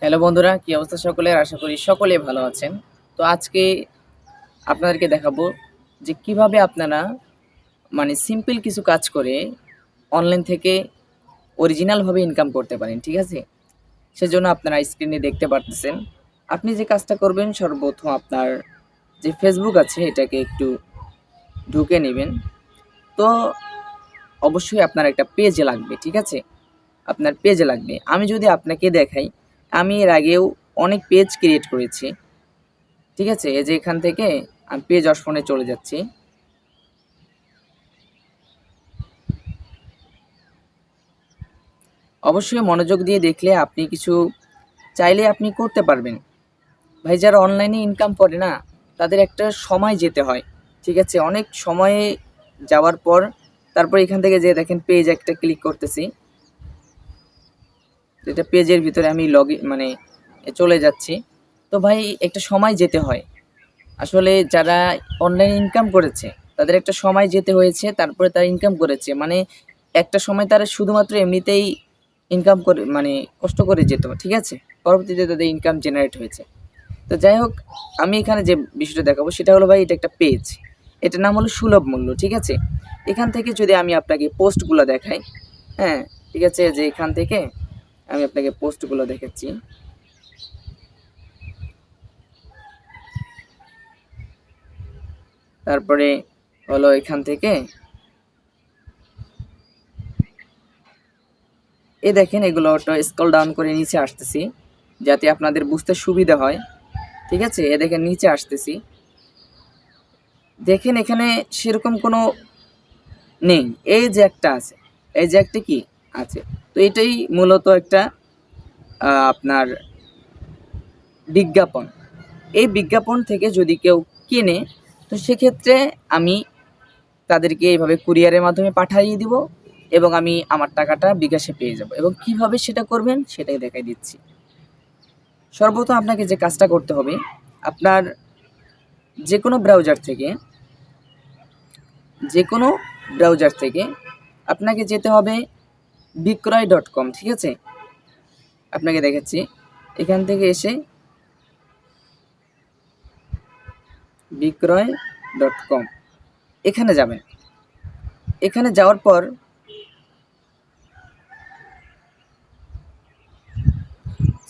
Hello বন্ধুরা, কি অবস্থা সকলের? আশা করি সকলে ভালো আছেন। তো আজকে আপনাদেরকে দেখাবো যে কিভাবে আপনারা সিম্পল কিছু কাজ করে অনলাইন থেকে অরিজিনালভাবে ইনকাম করতে পারেন, ঠিক আছে? সেজন্য আপনারা স্ক্রিনে দেখতে পারতেছেন। আপনি যে কাজটা করবেন সর্বপ্রথম আপনার যে ফেসবুক আছে এটাকে একটু ঢুকে নেবেন। তো অবশ্যই আপনার একটা পেজ লাগবে, ঠিক আছে? আপনার পেজ লাগবে। আমি যদি আপনাকে দেখাই, আমি এর আগেও অনেক পেজ ক্রিয়েট করেছি। ঠিক আছে, এই যে এখান থেকে আমি পেজ অপশনে চলে যাচ্ছি। অবশ্যই মনোযোগ দিয়ে দেখলে আপনি কিছু চাইলে আপনি করতে পারবেন। ভাই, যারা অনলাইনে ইনকাম করে না, তাদের একটা সময় যেতে হয়, ঠিক আছে? অনেক সময়ে যাওয়ার পর তারপর এখান থেকে যে দেখেন পেজ একটা ক্লিক করতেছি, যেটা পেজের ভিতরে আমি চলে যাচ্ছি। তো ভাই, একটা সময় যেতে হয়। আসলে যারা অনলাইন ইনকাম করেছে তাদের একটা সময় যেতে হয়েছে, তারপরে তারা ইনকাম করেছে। একটা সময় তারা শুধুমাত্র এমনিতেই ইনকাম করে কষ্ট করে যেত, ঠিক আছে? পরবর্তীতে তাদের ইনকাম জেনারেট হয়েছে। তো যাই হোক, আমি এখানে যে বিষয়টা দেখাবো সেটা হলো, ভাই, এটা একটা পেজ। এটার নাম হলো সুলভ মূল্য, ঠিক আছে? এখান থেকে যদি আমি আপনাকে পোস্টগুলো দেখাই, হ্যাঁ, ঠিক আছে, যে এখান থেকে আমি আপনাকে পোস্টগুলো দেখাচ্ছি। তারপরে হলো এখান থেকে এই দেখেন, এগুলো স্ক্রল ডাউন করে নিচে আসতেছি যাতে আপনাদের বুঝতে সুবিধা হয়, ঠিক আছে? এ দেখেন নিচে আসতেছি, দেখেন এখানে সেরকম কোনো নেই। এই যে একটা আছে, এই যে একটা কি আছে, তো এটাই মূলত একটা আপনার বিজ্ঞাপন। এই বিজ্ঞাপন থেকে যদি কেউ কেনে, তো সেক্ষেত্রে আমি তাদেরকে এইভাবে কুরিয়ারের মাধ্যমে পাঠিয়ে দিব এবং আমি আমার টাকাটা বিকাশে পেয়ে যাব। এবং কিভাবে সেটা করবেন সেটাই দেখাই দিচ্ছি। সর্বপ্রথম আপনাকে যে কাজটা করতে হবে, আপনার যে কোনো ব্রাউজার থেকে যে কোনো ব্রাউজার থেকে আপনাকে যেতে হবে বিক্রয়.com, ঠিক আছে? আপনাকে দেখাচ্ছি, এখান থেকে এসে বিক্রয়.com এখানে যাবেন। এখানে যাওয়ার পর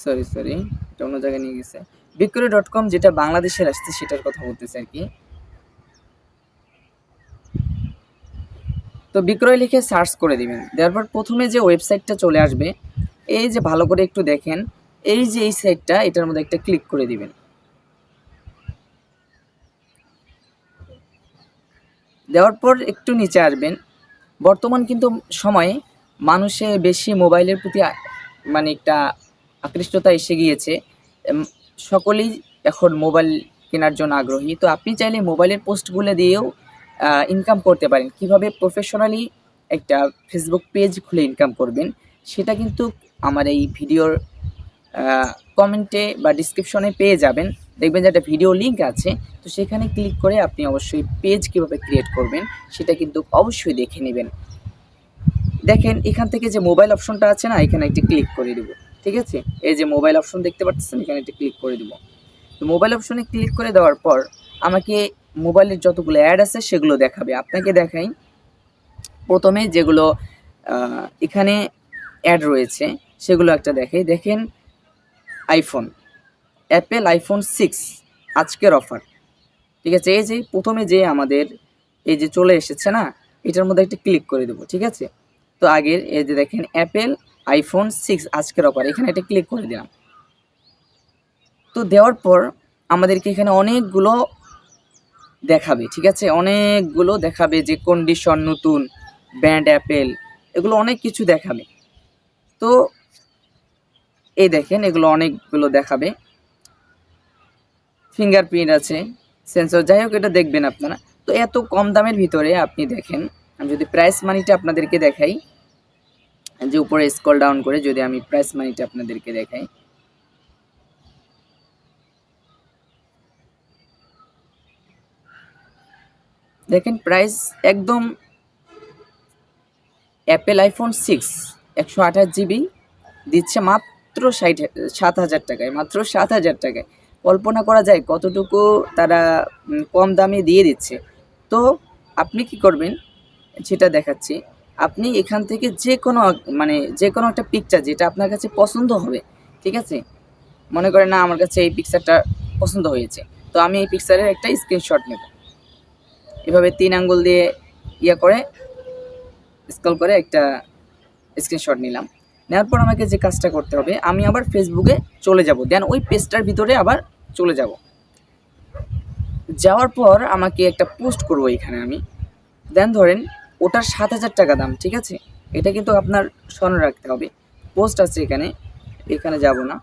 সরি, এটা অন্য জায়গায় নিয়ে গেছে। বিক্রয়.com যেটা বাংলাদেশের আসছে সেটার কথা বলতেছে আর কি। তো বিক্রয় লিখে সার্চ করে দিবেন। দেওয়ার পর প্রথমে যে ওয়েবসাইটটা চলে আসবে, এই যে ভালো করে একটু দেখেন, এই যে এই সাইটটা, এটার মধ্যে একটা ক্লিক করে দিবেন। দেওয়ার পর একটু নিচে আসবেন। বর্তমান কিন্তু সময়ে মানুষে বেশি মোবাইলের প্রতি একটা আকৃষ্টতা এসে গিয়েছে। এম, সকলেই এখন মোবাইল কেনার জন্য আগ্রহী। তো আপনি চাইলে মোবাইলের পোস্টগুলো দিয়েও ইনকাম করতে পারেন। কিভাবে প্রফেশনালি একটা ফেসবুক পেজ খুলে ইনকাম করবেন সেটা কিন্তু আমার এই ভিডিওর কমেন্টে বা ডিসক্রিপশনে পেয়ে যাবেন। দেখবেন যে একটা ভিডিও লিঙ্ক আছে, তো সেখানে ক্লিক করে আপনি অবশ্যই পেজ কীভাবে ক্রিয়েট করবেন সেটা কিন্তু অবশ্যই দেখে নেবেন। দেখেন এখান থেকে যে মোবাইল অপশনটা আছে না, এখানে একটি ক্লিক করে দেবো, ঠিক আছে? এই যে মোবাইল অপশন দেখতে পাচ্ছেন, এখানে একটি ক্লিক করে দেবো। তো মোবাইল অপশনে ক্লিক করে দেওয়ার পর আমাকে মোবাইলের যতগুলো অ্যাড আছে সেগুলো দেখাবে। আপনাকে দেখাই, প্রথমে যেগুলো এখানে অ্যাড রয়েছে সেগুলো একটা দেখাই। দেখেন, আইফোন, অ্যাপেল আইফোন 6 আজকের অফার, ঠিক আছে? এই যে প্রথমে যে আমাদের এই যে চলে এসেছে না, এটার মধ্যে একটা ক্লিক করে দেবো, ঠিক আছে? তো আগের এই যে দেখেন অ্যাপেল আইফোন 6 আজকের অফার, এখানে একটা ক্লিক করে দিলাম। তো দেওয়ার পর আমাদেরকে এখানে অনেকগুলো দেখাবে, ঠিক আছে? অনেকগুলো দেখাবে যে কন্ডিশন নতুন, ব্র্যান্ড অ্যাপেল, এগুলো অনেক কিছু দেখাবে। তো এই দেখেন এগুলো অনেকগুলো দেখাবে, ফিঙ্গারপ্রিন্ট আছে, সেন্সর, যাই হোক এটা দেখবেন আপনারা। তো এত কম দামের ভিতরে আপনি দেখেন, আমি যদি প্রাইস মানিটা আপনাদেরকে দেখাই, যে উপরে স্ক্রল ডাউন করে যদি আমি প্রাইস মানিটা আপনাদেরকে দেখাই, দেখেন প্রাইস একদম অ্যাপেল আইফোন 6 128 জিবি দিচ্ছে মাত্র 7,000 টাকায়, মাত্র 7,000 টাকায়। কল্পনা করা যায় কতটুকু তারা কম দামে দিয়ে দিচ্ছে। তো আপনি কি করবেন সেটা দেখাচ্ছি। আপনি এখান থেকে যে কোনো একটা পিকচার যেটা আপনার কাছে পছন্দ হবে, ঠিক আছে? মনে করেন না আমার কাছে এই পিকচারটা পছন্দ হয়েছে, তো আমি এই পিকচারের একটা স্ক্রিনশট নেব। এভাবে 3 আঙ্গুল দিয়ে করে স্ক্রল করে একটা স্ক্রিনশট নিলাম। নেওয়ার পর আমাকে যে কাজটা করতে হবে, আমি আবার ফেসবুকে চলে যাব, দেন ওই পেজটার ভিতরে আবার চলে যাব। যাওয়ার পর আমাকে একটা পোস্ট করব এখানে আমি, দেন ধরেন ওটার 7,000 টাকা দাম, ঠিক আছে? এটা কিন্তু আপনার স্মরণ রাখতে হবে। পোস্ট আছে এখানে, এখানে যাব না।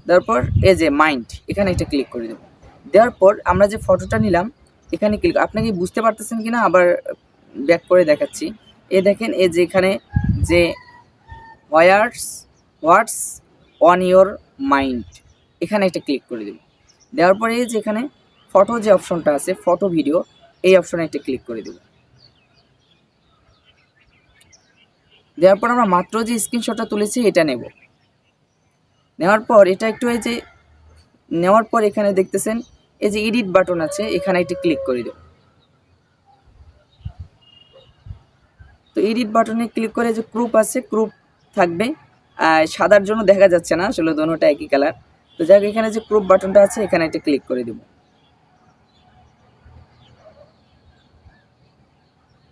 তারপর এই যে মাইন্ড, এখানে একটা ক্লিক করে দেবো। দেওয়ার পর আমরা যে ফটোটা নিলাম এখানে ক্লিক, আপনাকে বুঝতে পারতেছেন কিনা আবার ব্যাক করে দেখাচ্ছি। দেখেন এই যে এখানে যে হোয়াটস অন ইয়োর মাইন্ড, এখানে একটা ক্লিক করে দেব। দেওয়ার পরে এই যে এখানে ফটো যে অপশনটা আছে, ফটো ভিডিও, এই অপশনে একটা ক্লিক করে দেব। দেওয়ার পর আমরা মাত্র যে স্ক্রিনশটটা তুলেছি এটা নেব। নেওয়ার পর এটা একটু এই যে নেওয়ার পর এখানে দেখতেছেন এই যে এডিট বাটন আছে, এখানে একটা ক্লিক করে দেব। তো এডিট বাটনে ক্লিক করে যে ক্রপ আছে, ক্রপ থাকবে। সাদার জন্য দেখা যাচ্ছে না, আসলে দোনোটা একই কালার। তো যাই হোক, এখানে যে ক্রপ বাটনটা আছে এখানে একটা ক্লিক করে দেব।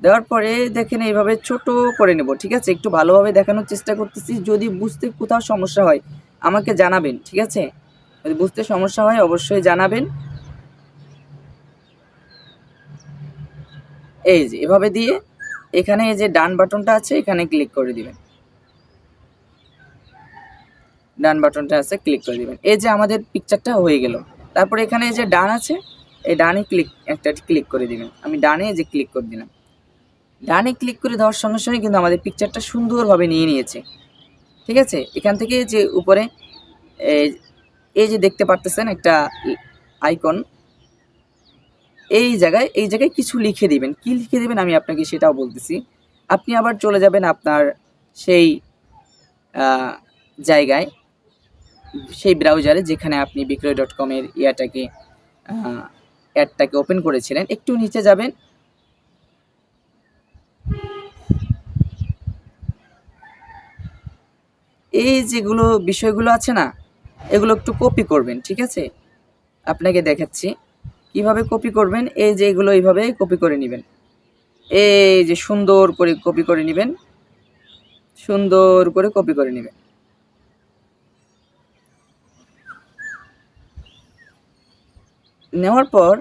দেওয়ার পরে দেখেন এইভাবে ছোট করে নেব, ঠিক আছে? একটু ভালোভাবে দেখানোর চেষ্টা করতেছি। যদি বুঝতে কোথাও সমস্যা হয় আমাকে জানাবেন, ঠিক আছে? যদি বুঝতে সমস্যা হয় অবশ্যই জানাবেন। এই যে এভাবে দিয়ে এখানে এই যে ডান বাটনটা আছে এখানে ক্লিক করে দিবেন। ডান বাটনটা আছে, ক্লিক করে দিবেন। এই যে আমাদের পিকচারটা হয়ে গেল। তারপর এখানে যে ডান আছে, এই ডানে একটা ক্লিক করে দিবেন। আমি ডানে যে ক্লিক করে দিলাম। ডানে ক্লিক করে দেওয়ার সঙ্গে সঙ্গে কিন্তু আমাদের পিকচারটা সুন্দরভাবে নিয়ে নিয়েছে, ঠিক আছে? এখান থেকে যে উপরে এই যে দেখতে পারতেছেন একটা আইকন, এই জায়গায় কিছু লিখে দিবেন। কি লিখে দিবেন আমি আপনাকে সেটাও বলতেছি। আপনি আবার চলে যাবেন আপনার সেই জায়গায়, সেই ব্রাউজারে যেখানে আপনি বিক্রয়.com-এর অ্যাডটাকে ওপেন করেছিলেন। একটু নিচে যাবেন, এই যেগুলো বিষয়গুলো আছে না, এগুলো একটু কপি করবেন, ঠিক আছে? আপনাকে দেখাচ্ছি কিভাবে কপি করবেন। এই যে এগুলো এইভাবে কপি করে নেবেন, এই যে সুন্দর করে কপি করে নেবেন, সুন্দর করে কপি করে নেবেন। নেওয়ার পর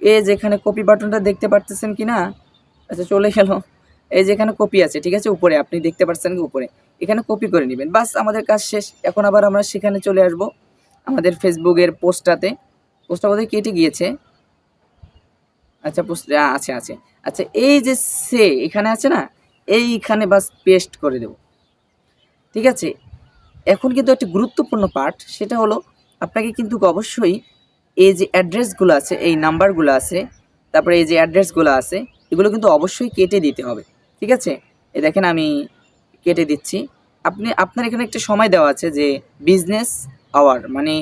এই যেখানে কপি বাটনটা দেখতে পারতেছেন কি না? আচ্ছা, চলে গেল। এই যে এখানে কপি আছে, ঠিক আছে? উপরে আপনি দেখতে পাচ্ছেন কি উপরে, এখানে কপি করে নেবেন। বাস, আমাদের কাজ শেষ। এখন আবার আমরা সেখানে চলে আসব আমাদের ফেসবুকের পোস্টটা বোধহয় কেটে গিয়েছে। আচ্ছা, পোস্ট আছে আছে। আচ্ছা, এই যে এখানে আছে না, এইখানে বাস পেস্ট করে দেব, ঠিক আছে? এখন কিন্তু একটা গুরুত্বপূর্ণ পার্ট, সেটা হলো আপনাকে কিন্তু অবশ্যই এই যে অ্যাড্রেসগুলো আছে, এই নাম্বারগুলো আছে, তারপরে এই যে অ্যাড্রেসগুলো আছে, এগুলো কিন্তু অবশ্যই কেটে দিতে হবে, ঠিক আছে? এই দেখেন আমি কেটে দিচ্ছি। আপনার এখানে একটা সময় দেওয়া আছে যে বিজনেস আওয়ার, মানে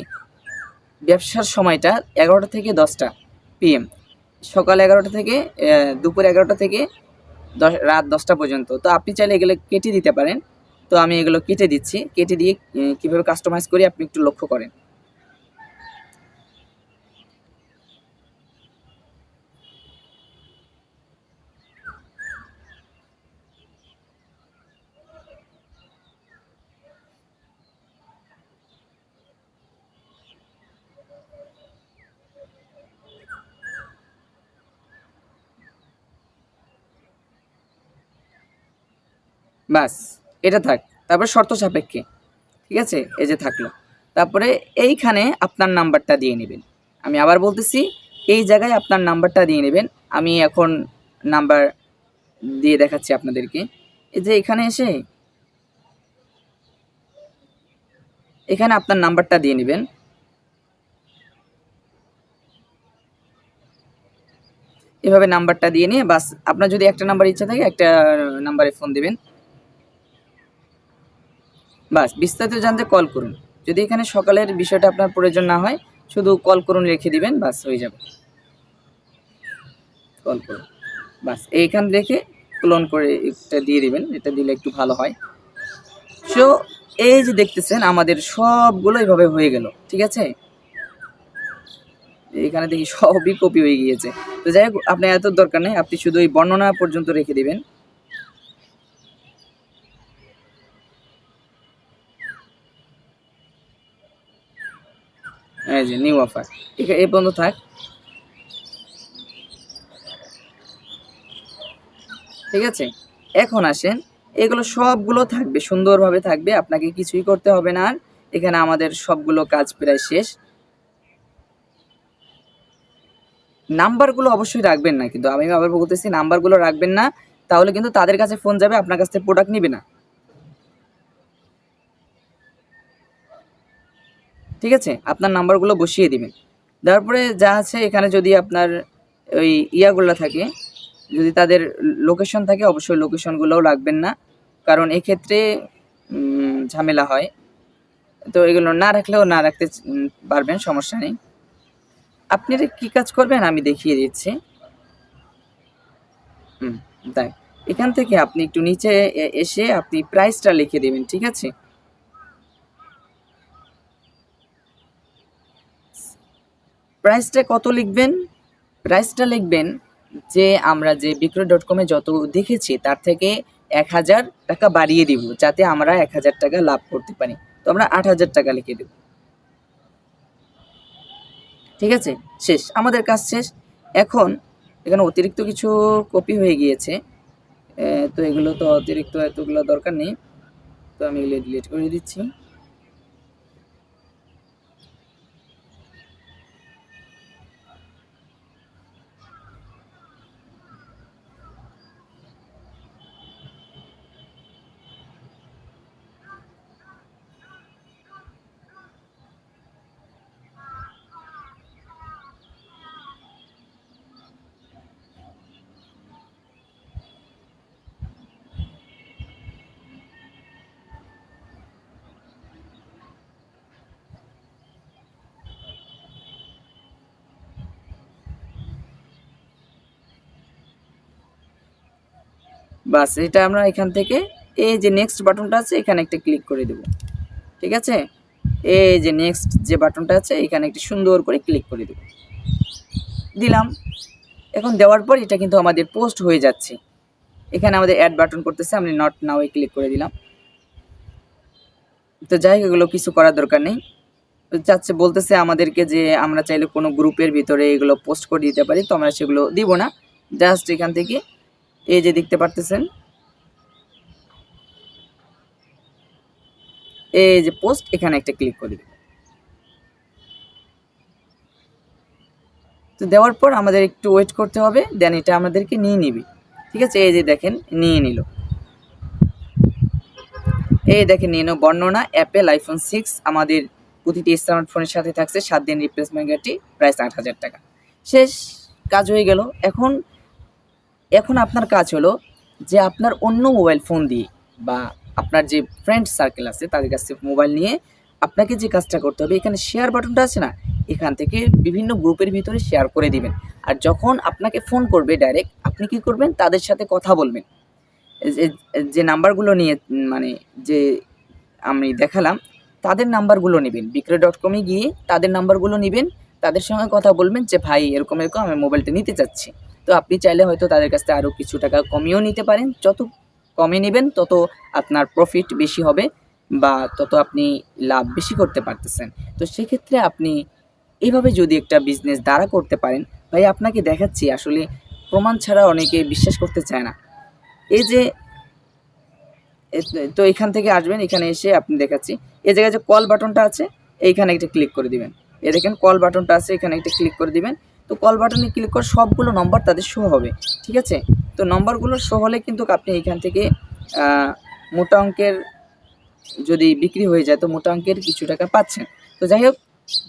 ব্যবসার সময়টা 11টা থেকে 10টা PM, সকাল 11টা থেকে দুপুর 11টা থেকে রাত 10টা পর্যন্ত। তো আপনি চাইলে এগুলো কেটে দিতে পারেন। তো আমি এগুলো কেটে দিচ্ছি। কেটে দিয়ে কীভাবে কাস্টমাইজ করি আপনি একটু লক্ষ্য করেন। বাস, এটা থাক। তারপরে শর্ত সাপেক্ষে, ঠিক আছে? এই যে থাকলো। তারপরে এইখানে আপনার নাম্বারটা দিয়ে নেবেন। আমি আবার বলতেছি, এই জায়গায় আপনার নাম্বারটা দিয়ে নেবেন। আমি এখন নাম্বার দিয়ে দেখাচ্ছি আপনাদেরকে। এই যে এখানে এসে এখানে আপনার নাম্বারটা দিয়ে নেবেন। এভাবে নাম্বারটা দিয়ে নিয়ে বাস, আপনার যদি একটা নাম্বার ইচ্ছা থাকে একটা নাম্বারে ফোন দিবেন। বাস বিস্তারিত জানতে কল করুন। যদি এখানে সকালের বিষয়টা আপনার প্রয়োজন না হয়, শুধু কল করুন লিখে দিবেন, বাস হয়ে যাবে। কল করুন, বাস এইখান রেখে ক্লোন করে এটা দিয়ে দিবেন, এটা দিলে একটু ভালো হয়। সো এই যে দেখতেছেন আমাদের সবগুলো এইভাবে হয়ে গেল, ঠিক আছে। এখানে দেখি সবই কপি হয়ে গিয়েছে। তো যাই হোক, আপনার এত দরকার নেই, আপনি শুধু এই বর্ণনা পর্যন্ত রেখে দিবেন। এই যে নিউ অফার, এই পর্যন্ত থাক, ঠিক আছে। এখন আসেন, এগুলো সবগুলো থাকবে, সুন্দরভাবে থাকবে, আপনাকে কিছুই করতে হবে না। আর এখানে আমাদের সবগুলো কাজ প্রায় শেষ। নাম্বারগুলো অবশ্যই রাখবেন না, কিন্তু আমি আবার বলতেছি নাম্বারগুলো রাখবেন না, তাহলে কিন্তু তাদের কাছে ফোন যাবে, আপনার কাছ থেকে প্রোডাক্ট নিবে না, ঠিক আছে। আপনার নাম্বারগুলো বসিয়ে দিবেন। তারপরে যা আছে এখানে, যদি আপনার ওই ইয়াগুলো থাকে, যদি তাদের লোকেশন থাকে, অবশ্যই লোকেশনগুলোও রাখবেন না, কারণ এক্ষেত্রে ঝামেলা হয়। তো এগুলো না রাখলেও না রাখতে পারবেন, সমস্যা নেই। আপনি কি কাজ করবেন আমি দেখিয়ে দিচ্ছি। তাই এখান থেকে আপনি একটু নিচে এসে আপনি প্রাইসটা লিখে দেবেন, ঠিক আছে। প্রাইসটা কত লিখবেন? প্রাইসটা লিখবেন যে আমরা যে বিক্রয়.com এ যত দেখেছি তার থেকে 1000 টাকা বাড়িয়ে দিব, যাতে আমরা 1000 টাকা লাভ করতে পারি। তো আমরা 8000 টাকা লিখে দেব, ঠিক আছে। শেষ, আমাদের কাজ শেষ। এখন এখানে অতিরিক্ত কিছু কপি হয়ে গিয়েছে, তো এগুলো তো অতিরিক্ত এতগুলো দরকার নেই, তো আমি এগুলো ডিলিট করে দিচ্ছি। বাস এটা আমরা এখান থেকে এই যে নেক্সট বাটনটা আছে এখানে একটা ক্লিক করে দেব, ঠিক আছে। এই যে নেক্সট যে বাটনটা আছে এখানে একটি সুন্দর করে ক্লিক করে দেব, দিলাম। এখন দেওয়ার পর এটা কিন্তু আমাদের পোস্ট হয়ে যাচ্ছে। এখানে আমাদের অ্যাড বাটন করতেছে, আমি নট নাও এ ক্লিক করে দিলাম। তো যাই হোক, এগুলো কিছু করার দরকার নেই। চাচ্ছে বলতেছে আমাদেরকে যে আমরা চাইলে কোনো গ্রুপের ভিতরে এগুলো পোস্ট করে দিতে পারি, তো আমরা সেগুলো দিব না। জাস্ট এখান থেকে এই যে দেখতে পারতেছেন, এই যে পোস্ট, এখানে একটা ক্লিক করে দেব। তো দেওয়ার পর আমাদের একটু ওয়েট করতে হবে, দেন এটা আমাদেরকে নিয়ে নিবে, ঠিক আছে। এই যে দেখেন নিয়ে নিল, এই দেখেন নিয়ে নাও। বর্ণনা অ্যাপেল আইফোন 6 আমাদের প্রতিটি স্মার্টফোনের সাথে থাকছে 7 দিন রিপ্লেসমেন্ট গ্যারান্টি, প্রাইস 8000 টাকা। শেষ, কাজ হয়ে গেল। এখন এখন আপনার কাজ হলো যে আপনার অন্য মোবাইল ফোন দিয়ে বা আপনার যে ফ্রেন্ড সার্কেল আছে তাদের কাছ থেকে মোবাইল নিয়ে আপনাকে যে কাজটা করতে হবে, এখানে শেয়ার বাটনটা আছে না, এখান থেকে বিভিন্ন গ্রুপের ভিতরে শেয়ার করে দিবেন। আর যখন আপনাকে ফোন করবে ডাইরেক্ট, আপনি কি করবেন, তাদের সাথে কথা বলবেন। যে নাম্বারগুলো নিয়ে মানে যে আমি দেখালাম, তাদের নাম্বারগুলো নেবেন, বিক্রয়.com-এ গিয়ে তাদের নাম্বারগুলো নেবেন, তাদের সঙ্গে কথা বলবেন যে ভাই এরকম এরকম আমি মোবাইলটা নিতে চাচ্ছি। তো আপনি চাইলে হয়তো তাদের কাছ থেকে আরও কিছু টাকা কমিয়েও নিতে পারেন, যত কমে নেবেন তত আপনার প্রফিট বেশি হবে বা তত আপনি লাভ বেশি করতে পারতেছেন। তো সেক্ষেত্রে আপনি এইভাবে যদি একটা বিজনেস দাঁড়া করতে পারেন, ভাই আপনাকে দেখাচ্ছি আসলে প্রমাণ ছাড়া অনেকে বিশ্বাস করতে চায় না। এই যে তো এখান থেকে আসবেন, এখানে এসে আপনি দেখাচ্ছি এই জায়গায় যে কল বাটনটা আছে এইখানে একটা ক্লিক করে দিবেন। এ দেখেন কল বাটনটা আছে, এখানে একটা ক্লিক করে দিবেন। তো কল বাটনে ক্লিক করে সবগুলো নম্বর তাদের শো হবে, ঠিক আছে। তো নম্বরগুলো শো হলে কিন্তু আপনি এখান থেকে মোটা অঙ্কের যদি বিক্রি হয়ে যায় তো মোটা অঙ্কের কিছু টাকা পাচ্ছেন। তো যাই হোক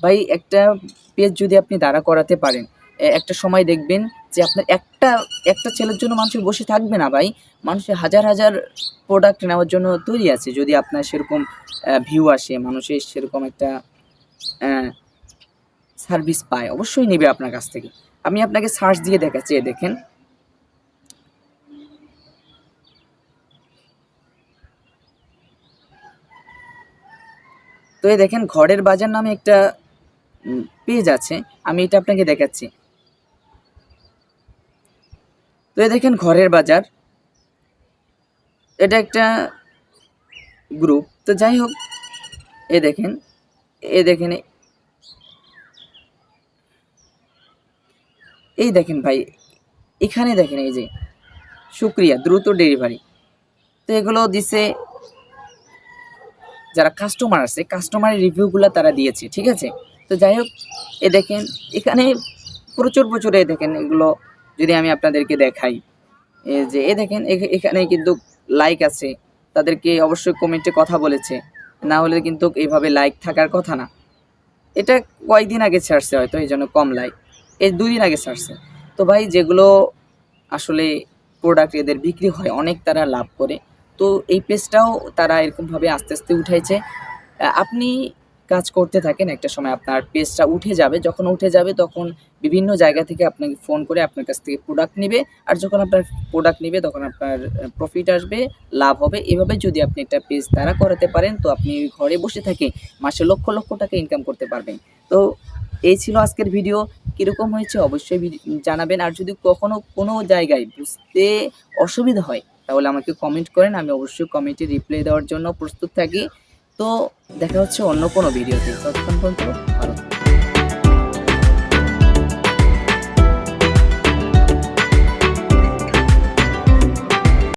ভাই, একটা পেজ যদি আপনি দাঁড়া করাতে পারেন, একটা সময় দেখবেন যে আপনার একটা একটা ছেলের জন্য মানুষের বসে থাকবে না ভাই, মানুষের হাজার হাজার প্রোডাক্ট নেওয়ার জন্য তৈরি আছে। যদি আপনার সেরকম ভিউ আসে, মানুষের সেরকম একটা সার্ভিস পায়, অবশ্যই নেবে আপনার কাছ থেকে। আমি আপনাকে সার্চ দিয়ে দেখাচ্ছি, দেখেন তো এই দেখেন ঘরের বাজার নামে একটা পেজ আছে, আমি এটা আপনাকে দেখাচ্ছি। তো এই দেখেন ঘরের বাজার, এটা একটা গ্রুপ। তো যাই হোক, এ দেখেন এই দেখেন ভাই, এখানে দেখেন এই যে শুক্রিয়া দ্রুত ডেলিভারি। তো এগুলো দিছে যারা কাস্টমার আছে, কাস্টমারের রিভিউগুলো তারা দিয়েছে, ঠিক আছে। তো যাই হোক, এ দেখেন এখানে প্রচুর এ দেখেন এগুলো যদি আমি আপনাদেরকে দেখাই, যে এ দেখেন এখানে কিন্তু লাইক আছে, তাদেরকে অবশ্যই কমেন্টে কথা বলেছে, না হলে কিন্তু এইভাবে লাইক থাকার কথা না। এটা কয়েকদিন আগে ছাড়ছে হয়তো, এই জন্য কম লাইক, এই 2 দিন আগে ছাড়ছে। তো ভাই যেগুলো আসলে প্রোডাক্ট এদের বিক্রি হয়, অনেক তারা লাভ করে। তো এই পেজটাও তারা এরকমভাবে আস্তে আস্তে উঠাইছে। আপনি কাজ করতে থাকেন, একটা সময় আপনার পেজটা উঠে যাবে। যখন উঠে যাবে তখন বিভিন্ন জায়গা থেকে আপনাকে ফোন করে আপনার কাছ থেকে প্রোডাক্ট নেবে। আর যখন আপনার প্রোডাক্ট নেবে তখন আপনার প্রফিট আসবে, লাভ হবে। এভাবে যদি আপনি একটা পেজ দাঁড়া করাতে পারেন, তো আপনি ঘরে বসে থেকে মাসে লক্ষ টাকা ইনকাম করতে পারবেন। তো এই ছিল আজকের ভিডিও। কীরকম হয়েছে অবশ্যই জানাবেন। আর যদি কখনও কোনো জায়গায় বুঝতে অসুবিধা হয় তাহলে আমাকে কমেন্ট করেন, আমি অবশ্যই কমেন্টে রিপ্লাই দেওয়ার জন্য প্রস্তুত থাকি। তো দেখা হচ্ছে অন্য কোনো ভিডিওতে, ততক্ষণ পর্যন্ত ভালো থাকবেন।